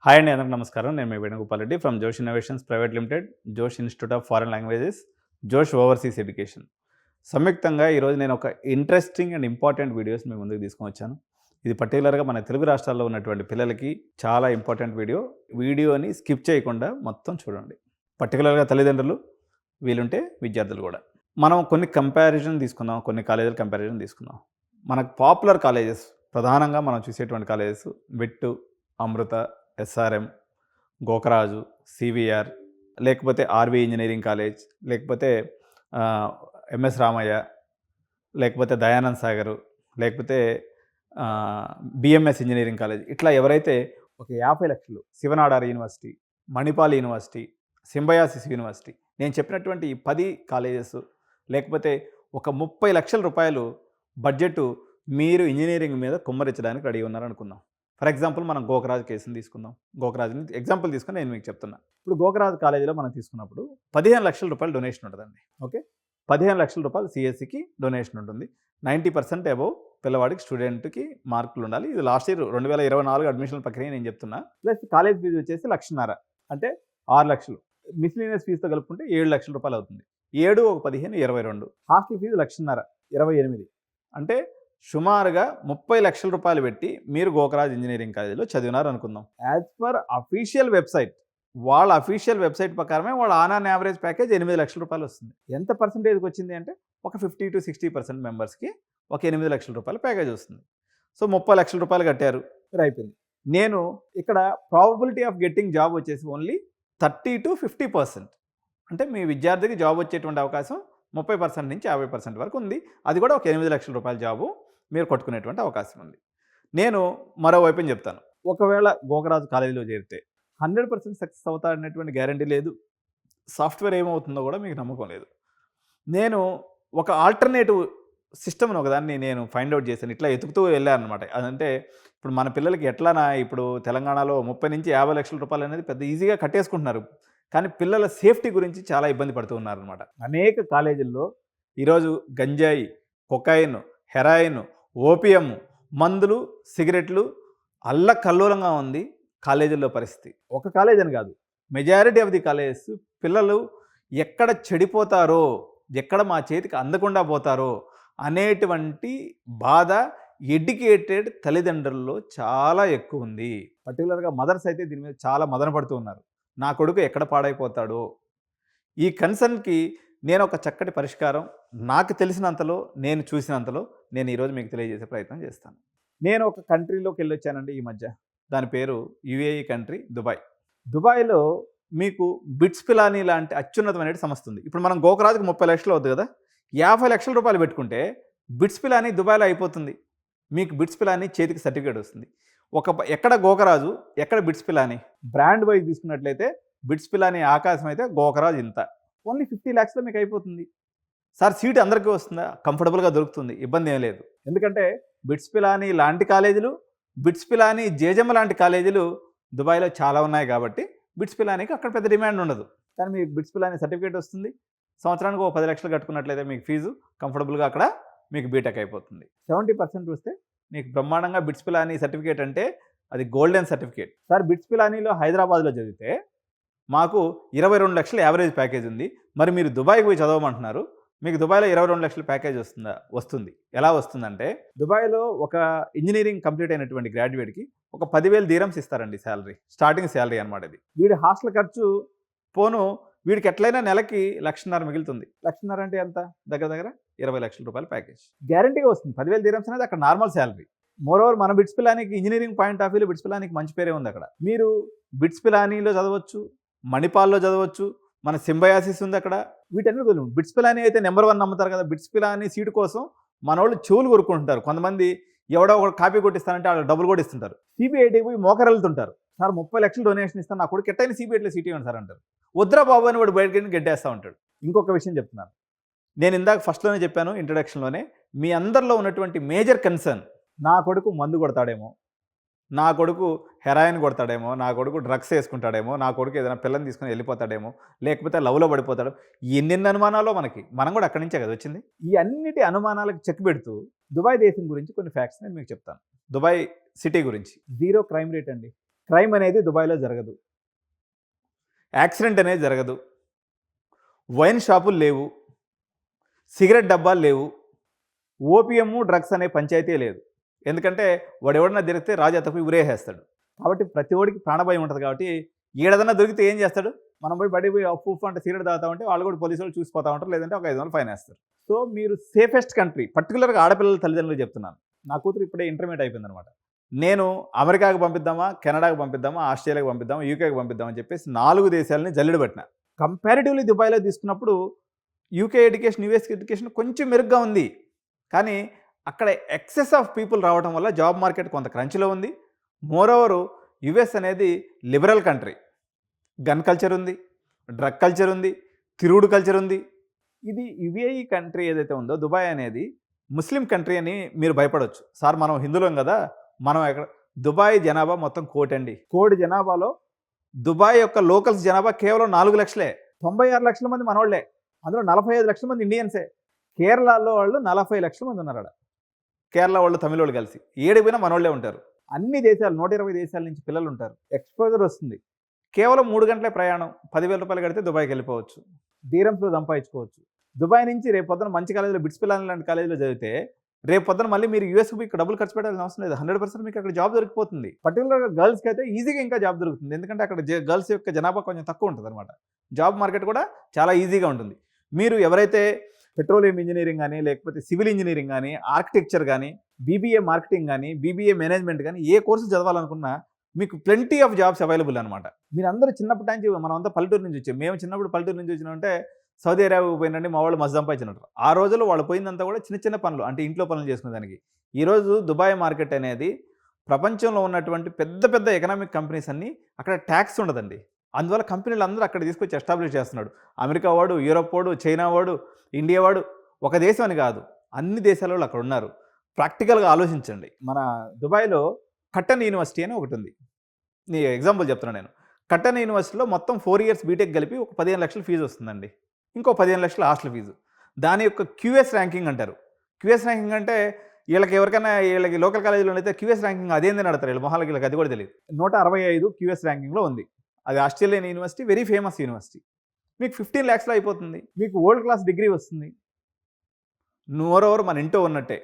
Hi అండి, అందరికీ నమస్కారం. నేను మీ వేణుగోపాల్ రెడ్డి ఫ్రమ్ జోష్ ఇన్నోవేషన్స్ ప్రైవేట్ లిమిటెడ్, జోష్ ఇన్స్టిట్యూట్ ఆఫ్ ఫారెన్ లాంగ్వేజెస్, జోష్ ఓవర్సీస్ ఎడ్యుకేషన్. సంయుక్తంగా ఈరోజు నేను ఒక ఇంట్రెస్టింగ్ అండ్ ఇంపార్టెంట్ వీడియోస్ మీ ముందుకు తీసుకొని వచ్చాను. ఇది పర్టికులర్గా మన తెలుగు రాష్ట్రాల్లో ఉన్నటువంటి పిల్లలకి చాలా ఇంపార్టెంట్ వీడియో. వీడియోని స్కిప్ చేయకుండా మొత్తం చూడండి. పర్టికులర్గా తల్లిదండ్రులు, వీలుంటే విద్యార్థులు కూడా. మనం కొన్ని కంపారిజన్ తీసుకుందాం, కొన్ని కాలేజీల కంపారిజన్ తీసుకుందాం. మనకు పాపులర్ కాలేజెస్, ప్రధానంగా మనం చూసేటువంటి కాలేజెస్ విట్టు, అమృత, ఎస్ఆర్ఎం, గోకరాజు, సివిఆర్, లేకపోతే ఆర్వి ఇంజనీరింగ్ కాలేజ్, లేకపోతే ఎంఎస్ రామయ్య, లేకపోతే దయానంద్ సాగరు, లేకపోతే బిఎంఎస్ ఇంజనీరింగ్ కాలేజ్. ఇట్లా ఎవరైతే ఒక 50 లక్షలు, శివనాడారి university, Manipal university, Symbiosis university, నేను చెప్పినటువంటి ఈ 10 కాలేజెస్, లేకపోతే ఒక 30 లక్షల రూపాయలు బడ్జెట్ మీరు ఇంజనీరింగ్ మీద కుమ్మరించడానికి రెడీ ఉన్నారనుకుందాం. ఫర్ ఎగ్జాంపుల్ మనం గోకరాజు కేసుని తీసుకుందాం. గోకరాజుని ఎగ్జాంపుల్ తీసుకొని నేను మీకు చెప్తున్నా. ఇప్పుడు గోకరాజు కాలేజీలో మనం తీసుకున్నప్పుడు 15 లక్షల రూపాయలు డొనేషన్ ఉంటుందండి. ఓకే, 15 లక్షల రూపాయలు సిఎస్సికి డొనేషన్ ఉంటుంది. 90% అబోవ్ పిల్లవాడికి, స్టూడెంట్కి మార్కులు ఉండాలి. ఇది లాస్ట్ ఇయర్ 2024 అడ్మిషన్ ప్రక్రియ నేను చెప్తున్నా. ప్లస్ కాలేజ్ ఫీజు వచ్చేసి 1,50,000, అంటే 6 లక్షలు. మిస్లీనియస్ ఫీజుతో కలుపుకుంటే 7 లక్షల రూపాయలు అవుతుంది. 7 ఒక 15 22. హాస్టల్ ఫీజు 1,50,000 28, అంటే సుమారుగా 30 లక్షల రూపాయలు పెట్టి మీరు గోకరాజ్ ఇంజనీరింగ్ కాలేజీలో చదివినారు అనుకుందాం. యాజ్ పర్ అఫీషియల్ వెబ్సైట్, వాళ్ళ అఫీషియల్ వెబ్సైట్ ప్రకారమే వాళ్ళ ఆన్ యావరేజ్ ప్యాకేజ్ 8 లక్షల రూపాయలు వస్తుంది. ఎంత పర్సెంటేజ్కి వచ్చింది అంటే ఒక 50 to 60% మెంబర్స్కి ఒక 8 లక్షల రూపాయల ప్యాకేజ్ వస్తుంది. సో 30 లక్షల రూపాయలు కట్టారు, అయిపోయింది. నేను ఇక్కడ ప్రాబబిలిటీ ఆఫ్ గెట్టింగ్ జాబ్ వచ్చేసి ఓన్లీ 30 to 50%. అంటే మీ విద్యార్థికి జాబ్ వచ్చేటువంటి అవకాశం 30% నుంచి 50% వరకు ఉంది. అది కూడా ఒక 8 లక్షల రూపాయల జాబు మీరు కొట్టుకునేటువంటి అవకాశం ఉంది. నేను మరోవైపుని చెప్తాను. ఒకవేళ గోకరాజు కాలేజీలో చేరితే 100% సక్సెస్ అవుతాడనేటువంటి గ్యారంటీ లేదు. సాఫ్ట్వేర్ ఏమవుతుందో కూడా మీకు నమ్మకం లేదు. నేను ఒక ఆల్టర్నేటివ్ సిస్టమ్ని ఒకదాన్ని నేను ఫైండ్ అవుట్ చేశాను. ఇట్లా ఎతుకుతూ వెళ్ళానమాట. అదంటే ఇప్పుడు మన పిల్లలకి ఎట్లానా, ఇప్పుడు తెలంగాణలో 30 నుంచి 50 లక్షల రూపాయలు అనేది పెద్ద ఈజీగా కట్టేసుకుంటున్నారు. కానీ పిల్లల సేఫ్టీ గురించి చాలా ఇబ్బంది పడుతూ ఉన్నారనమాట. అనేక కాలేజీల్లో ఈరోజు గంజాయి, కొకైన్, హెరాయిన్, ఓపియం, మందులు, సిగరెట్లు అల్లకల్లోలంగా ఉంది కాలేజీల్లో పరిస్థితి. ఒక కాలేజ్ అని కాదు, మెజారిటీ ఆఫ్ ది కాలేజెస్ పిల్లలు ఎక్కడ చెడిపోతారో, ఎక్కడ మా చేతికి అందకుండా పోతారో అనేటువంటి బాధ ఎడ్యుకేటెడ్ తల్లిదండ్రుల్లో చాలా ఎక్కువ ఉంది. పర్టికులర్గా మదర్స్ అయితే దీని మీద చాలా మదన పడుతూ ఉన్నారు. నా కొడుకు ఎక్కడ పాడైపోతాడో. ఈ కన్సర్న్కి నేను ఒక చక్కటి పరిష్కారం, నాకు తెలిసినంతలో, నేను చూసినంతలో నేను ఈరోజు మీకు తెలియజేసే ప్రయత్నం చేస్తాను. నేను ఒక కంట్రీలోకి వెళ్ళొచ్చానండి ఈ మధ్య. దాని పేరు యుఏఈ కంట్రీ, దుబాయ్. దుబాయ్లో మీకు బిట్స్ పిలానీ లాంటి అత్యున్నతమైన సంస్థ ఉంది. ఇప్పుడు మనం గోకరాజుకి 30 లక్షలు అవుతుంది కదా, 50 లక్షల రూపాయలు పెట్టుకుంటే బిట్స్ పిలానీ దుబాయ్లో అయిపోతుంది. మీకు బిట్స్ పిలానీ చేతికి సర్టిఫికేట్ వస్తుంది. ఎక్కడ గోకరాజు, ఎక్కడ బిట్స్ పిలానీ, బ్రాండ్ వైజ్ తీసుకున్నట్లయితే బిట్స్ పిలానీ ఆకాశం అయితే గోకరాజు ఇంత. ఓన్లీ 50 lakhsలో మీకు అయిపోతుంది. సార్ సీట్ అందరికీ వస్తుందా? కంఫర్టబుల్గా దొరుకుతుంది, ఇబ్బంది ఏం లేదు. ఎందుకంటే బిట్స్ పిలానీ లాంటి కాలేజీలు, బిట్స్ పిలానీ జేజమ్మ లాంటి కాలేజీలు దుబాయ్లో చాలా ఉన్నాయి కాబట్టి బిట్స్ పిలానీకి అక్కడ పెద్ద డిమాండ్ ఉండదు. కానీ మీకు బిట్స్ పిలానీ సర్టిఫికేట్ వస్తుంది. సంవత్సరానికి ఒక 10 లక్షలు కట్టుకున్నట్లయితే మీకు ఫీజు కంఫర్టబుల్గా అక్కడ మీకు బీటెక్ అయిపోతుంది. 70% వస్తే మీకు బ్రహ్మాండంగా బిట్స్ పిలానీ సర్టిఫికేట్ అంటే అది గోల్డెన్ సర్టిఫికేట్. సార్ బిట్స్ పిలానీలో హైదరాబాద్లో చదివితే మాకు 22 లక్షల యావరేజ్ ప్యాకేజ్ ఉంది. మరి మీరు దుబాయ్కి పోయి చదవమంటున్నారు, మీకు దుబాయ్లో 22 లక్షల ప్యాకేజ్ వస్తుంది. ఎలా వస్తుందంటే, దుబాయ్లో ఒక ఇంజనీరింగ్ కంప్లీట్ అయినటువంటి గ్రాడ్యుయేట్కి ఒక 10,000 దీరమ్స్ ఇస్తారండి శాలరీ, స్టార్టింగ్ శాలరీ అనమాట. ఇది వీడి హాస్టల్ ఖర్చు పోను, వీడికి ఎట్లయినా నెలకి 1,50,000 మిగులుతుంది. 1,50,000 అంటే ఎంత? దగ్గర దగ్గర 20 లక్షల రూపాయల ప్యాకేజ్ గ్యారంటీగా వస్తుంది. 10,000 దీరమ్స్ అనేది అక్కడ నార్మల్ శాలరీ. మోరోవర్ మన బిట్స్ పిలానీకి ఇంజనీరింగ్ పాయింట్ ఆఫ్ వ్యూలో బిట్స్ పిలానీకి మంచి పేరే ఉంది. అక్కడ మీరు బిట్స్ పిలానీలో చదవచ్చు, మణిపాల్లో చదవచ్చు, మన సింబయాసిస్ ఉంది అక్కడ. వీటన్ని బిట్స్ పిలానీ అయితే నెంబర్ 1 నమ్ముతారు కదా. బిట్స్ పిలానీ సీటు కోసం మన వాళ్ళు చెవులు కొరుకుంటుంటారు. కొంతమంది ఎవడో ఒక కాపీ కొట్టిస్తానంటే వాళ్ళు డబ్బులు కూడా ఇస్తుంటారు. సిబిఐటీకి పోయి మోకరెళ్తుంటారు. సార్ 30 లక్షలు డొనేషన్ ఇస్తాను, నా కొడుకు ఎట్టయినా సిబిఐటీలో సీట్ ఇవ్వండి సార్ అంటారు. వద్దురా బాబు అని వాడు బయటకి గెడ్డేస్తూ ఉంటాడు. ఇంకొక విషయం చెప్తున్నాను, నేను ఇందాక ఫస్ట్లోనే చెప్పాను, ఇంట్రడక్షన్లోనే, మీ అందరిలో ఉన్నటువంటి మేజర్ కన్సర్న్, నా కొడుకు మందు కొడతాడేమో, నా కొడుకు హెరాయిన్ కొడతాడేమో, నా కొడుకు డ్రగ్స్ వేసుకుంటాడేమో, నా కొడుకు ఏదైనా పిల్లని తీసుకొని వెళ్ళిపోతాడేమో, లేకపోతే లవ్లో పడిపోతాడు. ఎన్నెన్ని అనుమానాలు మనం కూడా అక్కడి నుంచే కదా వచ్చింది. ఈ అన్నిటి అనుమానాలకు చెక్ పెడుతూ దుబాయ్ దేశం గురించి కొన్ని ఫ్యాక్ట్స్ నేను మీకు చెప్తాను. దుబాయ్ సిటీ గురించి 0 క్రైమ్ రేట్ అండి. క్రైమ్ అనేది దుబాయ్లో జరగదు, యాక్సిడెంట్ అనేది జరగదు, వైన్ షాపులు లేవు, సిగరెట్ డబ్బాలు లేవు, ఓపియము డ్రగ్స్ అనే పంచాయతీ లేదు. ఎందుకంటే వాడు ఎవడన్నా దొరికితే రాజు అతపై ఉరేసేస్తాడు. కాబట్టి ప్రతి ఒడికి ప్రాణభయం ఉంటుంది. కాబట్టి ఏడదన్నా దొరికితే ఏం చేస్తాడు, మనం పోయి బడి పోయి అప్పు అంటే సిగరెట్ తాగుతా ఉంటే వాళ్ళు కూడా పోలీసు వాళ్ళు చూసిపోతూ ఉంటారు, లేదంటే ఒక 500 ఫైన్ వేస్తారు. సో మీరు సేఫెస్ట్ కంట్రీ, పర్టికులర్గా ఆడపిల్లల తల్లిదండ్రులు చెప్తున్నాను. నా కూతురు ఇప్పుడే ఇంటర్మీడియట్ అయిపోయింది అనమాట. నేను అమెరికాకు పంపిద్దామా, కెనడాకు పంపిద్దామా, ఆస్ట్రేలియాకి పంపిద్దామా, యూకేకి పంపిద్దామని చెప్పేసి 4 దేశాలని జల్లెడ పెట్టిన. కంపారిటివ్లీ దుబాయ్లో తీసుకున్నప్పుడు యూకే ఎడ్యుకేషన్, యూఎస్ ఎడ్యుకేషన్ కొంచెం మెరుగ్గా ఉంది. కానీ అక్కడ ఎక్సెస్ ఆఫ్ పీపుల్ రావడం వల్ల జాబ్ మార్కెట్ కొంత క్రంచ్లో ఉంది. మోరోవరు యుఎస్ అనేది లిబరల్ కంట్రీ, గన్ కల్చర్ ఉంది, డ్రగ్ కల్చర్ ఉంది, తిరుగుడు కల్చర్ ఉంది. ఇది యుఏఈ కంట్రీ ఏదైతే ఉందో దుబాయ్ అనేది ముస్లిం కంట్రీ అని మీరు భయపడవచ్చు. సార్ మనం హిందువులం కదా, మనం ఎక్కడ, దుబాయ్ జనాభా మొత్తం 1 కోటి అండి. 1 కోటి జనాభాలో దుబాయ్ యొక్క లోకల్స్ జనాభా కేవలం 4 లక్షలే. 96 లక్షల మంది మనోళ్లే, అందులో 45 లక్షల మంది ఇండియన్సే. కేరళలో వాళ్ళు 40 లక్షల మంది ఉన్నారు. కేరళ వాళ్ళు, తమిళ వాళ్ళు కలిసి ఏడిపోయినా మనోళ్లే ఉంటారు. అన్ని దేశాలు, 120 దేశాల నుంచి పిల్లలు ఉంటారు. ఎక్స్పోజర్ వస్తుంది. కేవలం 3 గంటలే ప్రయాణం, 10,000 రూపాయలు కడితే దుబాయ్కి వెళ్ళిపోవచ్చు, దీరంస్లో సంపాదించుకోవచ్చు. దుబాయ్ నుంచి రేపు పొద్దున మంచి కాలేజీలో, బిట్స్ పిల్లలు లాంటి కాలేజీలో చదివితే రేపు పొద్దున మళ్ళీ మీరు యూఎస్కి మీకు డబ్బులు ఖర్చు పెట్టాల్సిన అవసరం లేదు. 100% మీకు అక్కడ జాబ్ దొరికిపోతుంది. పర్టికులర్గా గర్ల్స్కి అయితే ఈజీగా ఇంకా జాబ్ దొరుకుతుంది. ఎందుకంటే అక్కడ గర్ల్స్ యొక్క జనాభా కొంచెం తక్కువ ఉంటుంది అనమాట. జాబ్ మార్కెట్ కూడా చాలా ఈజీగా ఉంటుంది. మీరు ఎవరైతే పెట్రోలియం ఇంజనీరింగ్ కానీ, లేకపోతే సివిల్ ఇంజనీరింగ్ కానీ, ఆర్కిటెక్చర్ కానీ, బీబీఏ మార్కెటింగ్ కానీ, బీబీఏ మేనేజ్మెంట్ కానీ, ఏ కోర్సు చదవాలనుకున్నా మీకు ప్లెంటీ ఆఫ్ జాబ్స్ అవైలబుల్ అనమాట. మీరందరూ చిన్నప్పటి నుంచి, మనమంతా పల్లెటూరు నుంచి వచ్చాం. మేము చిన్నప్పుడు పల్లెటూరు నుంచి వచ్చినామంటే సౌదీ అరేబియాకు పోయినండి మా వాళ్ళు మస్తు సంపాదించినట్టు. ఆ రోజుల్లో వాళ్ళు పోయిందంతా కూడా చిన్న చిన్న పనులు, అంటే ఇంట్లో పనులు చేసుకునేదానికి. ఈరోజు దుబాయ్ మార్కెట్ అనేది ప్రపంచంలో ఉన్నటువంటి పెద్ద పెద్ద ఎకనామిక్ కంపెనీస్ అన్నీ అక్కడ ట్యాక్స్ ఉండదండి. అందువల్ల కంపెనీలు అందరూ అక్కడ తీసుకొచ్చి ఎస్టాబ్లిష్ చేస్తున్నాడు. అమెరికా వాడు, యూరోప్ వాడు, చైనా వాడు, ఇండియా వాడు, ఒక దేశం అని కాదు, అన్ని దేశాల వాళ్ళు అక్కడ ఉన్నారు. ప్రాక్టికల్గా ఆలోచించండి. మన దుబాయ్లో కట్టన్ యూనివర్సిటీ అని ఒకటి ఉంది. నీ ఎగ్జాంపుల్ చెప్తున్నాను నేను. కట్టన్ యూనివర్సిటీలో మొత్తం 4 ఇయర్స్ బీటెక్ కలిపి ఒక 15 లక్షల ఫీజు వస్తుందండి. ఇంకో 15 లక్షల హాస్టల్ ఫీజు. దాని యొక్క క్యూఎస్ ర్యాంకింగ్ అంటారు. క్యూఎస్ ర్యాంకింగ్ అంటే వీళ్ళకి ఎవరికైనా, వీళ్ళకి లోకల్ కాలేజీలో అయితే క్యూఎస్ ర్యాంకింగ్ అదేందని అడతారు. వీళ్ళ మొహాలకి వీళ్ళకి అది కూడా తెలియదు. 165 క్యూఎస్ ర్యాంకింగ్లో ఉంది. అది Australian university, very famous university. మీకు 15 lakhsలో అయిపోతుంది. మీకు వరల్డ్ క్లాస్ డిగ్రీ వస్తుంది. మోరోవర్ మన ఇంట్లో ఉన్నట్టే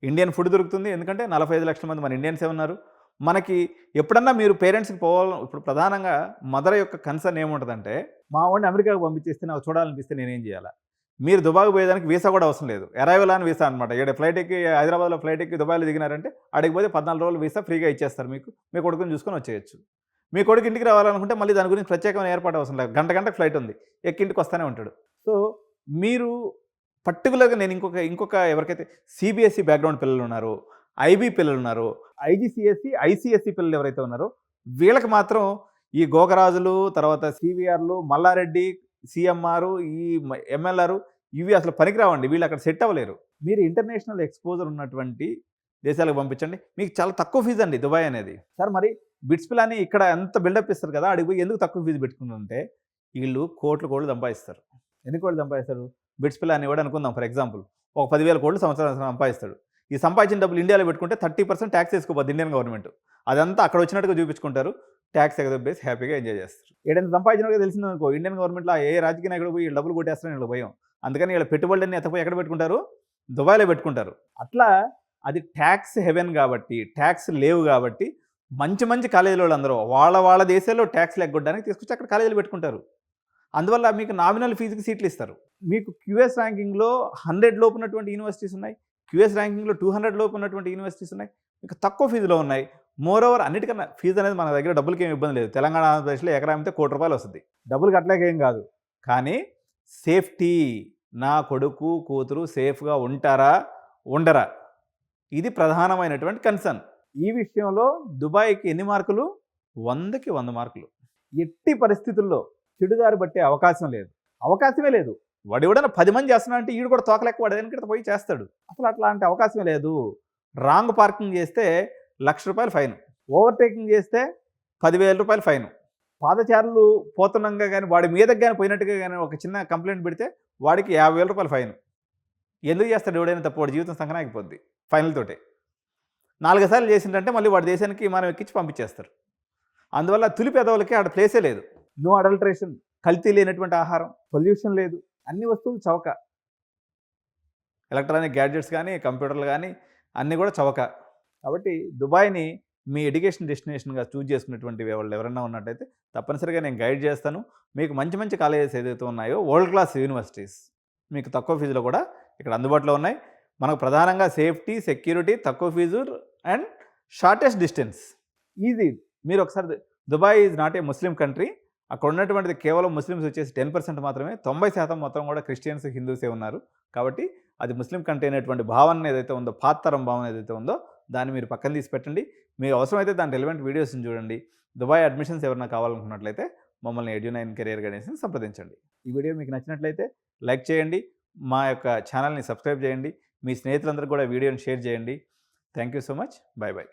ఇండియన్ ఫుడ్ దొరుకుతుంది. ఎందుకంటే 45 లక్షల మంది మన ఇండియన్సే ఉన్నారు. మనకి ఎప్పుడన్నా మీరు పేరెంట్స్కి పోవాలి, ఇప్పుడు ప్రధానంగా మదర్ యొక్క కన్సర్న్ ఏముంటుందంటే, మా వాడిని అమెరికాకు పంపించేస్తే నాకు చూడాలనిపిస్తే నేనేం చేయాలా? మీరు దుబాయ్కి పోయేదానికి వీసా కూడా అవసరం లేదు, అరైవల్ అని వీసా అనమాట. ఇక్కడ ఫ్లైట్ ఎక్కి, హైదరాబాద్లో ఫ్లైట్ ఎక్కి దుబాయ్లో దిగినారంటే అడిగి పోతే 14 రోజులు వీసా ఫ్రీగా ఇచ్చేస్తారు మీకు. మీ కొడుకుని చూసుకొని వచ్చేయచ్చు. మీ కొడుకు ఇంటికి రావాలనుకుంటే మళ్ళీ దాని గురించి ప్రత్యేకమైన ఏర్పాటు అవసరం లేదు. గంటకు ఫ్లైట్ ఉంది, ఎక్కి ఇంటికి వస్తూనే ఉంటాడు. సో మీరు పర్టికులర్గా నేను ఇంకొక ఎవరికైతే సిబిఎస్ఈ బ్యాక్గ్రౌండ్ పిల్లలు ఉన్నారో, ఐబీ పిల్లలు ఉన్నారో, ఐజీసీఎస్ఈ, ఐసీఎస్ఈ పిల్లలు ఎవరైతే ఉన్నారో వీళ్ళకి మాత్రం ఈ గోకరాజులు, తర్వాత సివిఆర్లు, మల్లారెడ్డి, సిఎంఆర్, ఈ ఎంఎల్ఆర్ ఇవి అసలు పనికిరావండి. వీళ్ళు అక్కడ సెట్ అవ్వలేరు. మీరు ఇంటర్నేషనల్ ఎక్స్పోజర్ ఉన్నటువంటి దేశాలకు పంపించండి. మీకు చాలా తక్కువ ఫీజు అండి దుబాయ్ అనేది. సార్ మరి బిట్స్ పిల్లని ఇక్కడ ఎంత బిల్డప్ ఇస్తారు కదా, అడిగి పోయి ఎందుకు తక్కువ ఫీజు పెట్టుకుంటుంటే వీళ్ళు కోట్లు సంపాదిస్తారు. ఎన్ని కోట్లు సంపాదిస్తారు? బిట్స్ పిల్లని కూడా అనుకుందాం ఫర్ ఎగ్జాంపుల్, ఒక 10,000 కోట్లు సంవత్సరం సంపాదిస్తాడు. ఈ సంపాదించిన డబ్బులు ఇండియాలో పెట్టుకుంటే 30% ట్యాక్స్ వేసుకోపోద్ది ఇండియన్ గవర్నమెంట్. అదంతా అక్కడ వచ్చినట్టుగా చూపించుకుంటారు, ట్యాక్స్ ఎగదొబ్బేసి హ్యాపీగా ఎంజాయ్ చేస్తారు. ఏదైనా సంపాదించినట్టుగా తెలిసిందనుకో, ఇండియన్ గవర్నమెంట్లో ఏ రాజకీయ నాయకుడు పోయి డబ్బులు కొట్టేస్తారని వీళ్ళకి భయం. అందుకని వీళ్ళ పెట్టుబడులన్నీ ఎత్తపోయి ఎక్కడ పెట్టుకుంటారు? దుబాయ్లో పెట్టుకుంటారు. అట్లా అది ట్యాక్స్ హెవెన్ కాబట్టి, ట్యాక్స్ లేవు కాబట్టి మంచి మంచి కాలేజీల వాళ్ళు అందరూ వాళ్ళ దేశాల్లో ట్యాక్స్లు ఎగ్గొట్టడానికి తీసుకొచ్చి అక్కడ కాలేజీలు పెట్టుకుంటారు. అందువల్ల మీకు నామినల్ ఫీజుకి సీట్లు ఇస్తారు. మీకు క్యూఎస్ ర్యాంకింగ్లో 100 లోపు ఉన్నటువంటి యూనివర్సిటీస్ ఉన్నాయి, క్యూఎస్ ర్యాంకింగ్లో 200 లోపు ఉన్నటువంటి యూనివర్సిటీస్ ఉన్నాయి, మీకు తక్కువ ఫీజులో ఉన్నాయి. మోరోవర్ అన్నిటికన్నా ఫీజు అనేది మన దగ్గర డబ్బులకి ఏమి ఇబ్బంది లేదు. తెలంగాణ, ఆంధ్రప్రదేశ్లో ఎకరా అమ్మితే ₹1 కోటి వస్తుంది. డబ్బులు కట్టలేకేం కాదు. కానీ సేఫ్టీ, నా కొడుకు కూతురు సేఫ్గా ఉంటారా ఉండరా, ఇది ప్రధానమైనటువంటి కన్సర్న్. ఈ విషయంలో దుబాయ్కి ఎన్ని మార్కులు? 100కి 100 మార్కులు. ఎట్టి పరిస్థితుల్లో చెడుదారి పట్టే అవకాశం లేదు, అవకాశమే లేదు. వాడు ఎవడన్నా 10 మంది చేస్తున్నా అంటే ఈడు కూడా తోకలెక్క వాడు వెనక పోయి చేస్తాడు. అసలు అట్లాంటి అవకాశమే లేదు. రాంగ్ పార్కింగ్ చేస్తే ₹1,00,000 ఫైన్, ఓవర్టేకింగ్ చేస్తే ₹10,000 ఫైన్. పాదచారులు పోతున్నాగా కానీ వాడి మీదకి కానీ పోయినట్టుగా కానీ ఒక చిన్న కంప్లైంట్ పెడితే వాడికి ₹50,000 ఫైన్. ఎందుకు చేస్తాడు ఎవడైనా తప్పు? వాడి జీవితం సంకనాగిపోద్ది ఫైనల్ తోటే. 4 సార్లు చేసిందంటే మళ్ళీ వాడి దేశానికి మనం ఎక్కించి పంపించేస్తారు. అందువల్ల తొలి పెదవులకి ఆడ ప్లేసే లేదు. నో అడల్టరేషన్, కల్తీ లేనటువంటి ఆహారం, పొల్యూషన్ లేదు, అన్ని వస్తువులు చవక. ఎలక్ట్రానిక్ గ్యాడ్జెట్స్ కానీ, కంప్యూటర్లు కానీ అన్నీ కూడా చవక. కాబట్టి దుబాయ్‌ని మీ ఎడ్యుకేషన్ డెస్టినేషన్‌గా చూజ్ చేసుకున్నటువంటి వాళ్ళు ఎవరైనా ఉన్నట్టయితే తప్పనిసరిగా నేను గైడ్ చేస్తాను. మీకు మంచి మంచి కాలేజెస్ ఏదైతే ఉన్నాయో వరల్డ్ క్లాస్ యూనివర్సిటీస్ మీకు తక్కువ ఫీజులో కూడా ఇక్కడ అందుబాటులో ఉన్నాయి. మనకు ప్రధానంగా సేఫ్టీ, సెక్యూరిటీ, తక్కువ fee and shortest distance. Easy. మీరు ఒకసారి Dubai is not a Muslim country. అక్కడ ఉన్నటువంటిది కేవలం ముస్లిమ్స్ వచ్చేసి 10% మాత్రమే. 90% మొత్తం కూడా క్రిస్టియన్స్, హిందూసే ఉన్నారు. కాబట్టి అది ముస్లిం కంట్రీ అనేటువంటి భావన ఏదైతే ఉందో, పాతతరం భావన ఏదైతే ఉందో దాన్ని మీరు పక్కన తీసి పెట్టండి. మీకు అవసరమైతే దాని రిలవెంట్ వీడియోస్ని చూడండి. దుబాయ్ అడ్మిషన్స్ ఎవరైనా కావాలనుకున్నట్లయితే మమ్మల్ని ఎడ్యు9 కెరియర్ గైడెన్స్‌ని సంప్రదించండి. ఈ వీడియో మీకు నచ్చినట్లయితే లైక్ చేయండి. మా యొక్క ఛానల్‌ని సబ్స్క్రైబ్ చేయండి. మీ స్నేహితులందరికీ కూడా వీడియోని షేర్ చేయండి. Thank you so much. By by.